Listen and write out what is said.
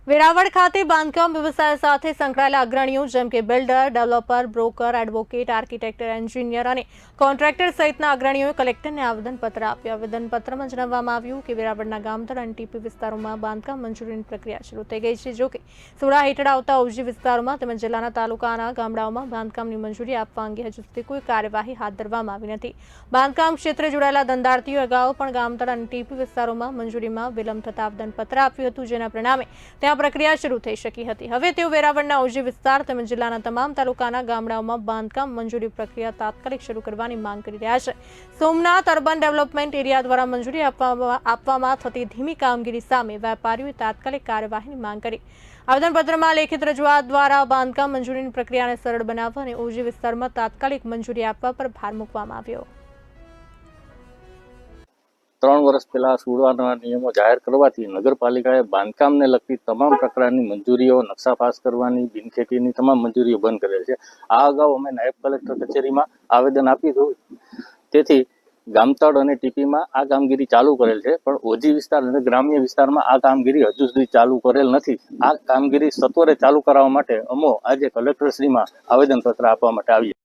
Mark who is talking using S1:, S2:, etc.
S1: વેરાવળ ખાતે બાંધકામ વ્યવસાય સાથે સંકળાયેલા અગ્રણીઓ જેમ કે builder, developer, broker, advocate, architect, engineer અને કોન્ટ્રાક્ટર સહિતના અગ્રણીઓએ કલેક્ટરને આવેદનપત્ર આપ્યું. આવેદનપત્રમાં જણાવવામાં આવ્યું કે વેરાવળના ગામતળ અને ટીપી વિસ્તારોમાં બાંધકામ મંજૂરીની પ્રક્રિયા શરૂ થઈ ગઈ છે. જોકે સોડા હેઠળ આવતા ઓજી વિસ્તારોમાં તેમજ જિલ્લાના તાલુકાના ગામડાઓમાં બાંધકામની મંજૂરી આપવા અંગે હજુ સુધી કોઈ કાર્યવાહી હાથ ધરવામાં આવી નથી. બાંધકામ ક્ષેત્રે જોડાયેલા ધંધાર્થીઓ અગાઉ પણ ગામતળ અને ટીપી વિસ્તારોમાં મંજૂરીમાં વિલંબ થતા આવેદનપત્ર આપ્યું હતું, જેના પરિણામે ત્યાં પ્રક્રિયા શરૂ થઈ શકી હતી. હવે તેઓ વેરાવળના ઓજી વિસ્તાર તેમજ જિલ્લાના તમામ તાલુકાના ગામડાઓમાં બાંધકામ મંજૂરી પ્રક્રિયા તાત્કાલિક શરૂ કરવાની માંગ કરી રહ્યા છે. સોમનાથ અર્બન ડેવલપમેન્ટ એરિયા દ્વારા મંજૂરી આપવામાં થતી ધીમી કામગીરી સામે વેપારીઓએ તાત્કાલિક કાર્યવાહીની માંગ કરી. આવેદનપત્રમાં લેખિત રજૂઆત દ્વારા બાંધકામ મંજૂરીની પ્રક્રિયાને સરળ બનાવવા અને ઓજી વિસ્તારમાં તાત્કાલિક મંજૂરી આપવા પર ભાર મૂકવામાં આવ્યો.
S2: 3 વર્ષ પહેલા સુડાના નિયમો જાહેર કરવાથી નગરપાલિકાએ બાંધકામને લગતી તમામ પ્રકારની મંજૂરીઓ, નકશા પાસ કરવાની, બિનખેતીની તમામ મંજૂરીઓ બંધ કરેલ છે. આ અગાઉ અમે નાયબ કલેક્ટર કચેરીમાં આવેદન આપ્યું હતું. તેથી ગામતળ અને ટીપીમાં આ કામગીરી ચાલુ કરેલ છે, પણ ઓજી વિસ્તાર અને ગ્રામ્ય વિસ્તારમાં આ કામગીરી હજુ સુધી ચાલુ કરેલ નથી. આ કામગીરી સત્વરે ચાલુ કરાવવા માટે અમે આજે કલેક્ટરશ્રીમાં આવેદનપત્ર આપવા માટે આવ્યા.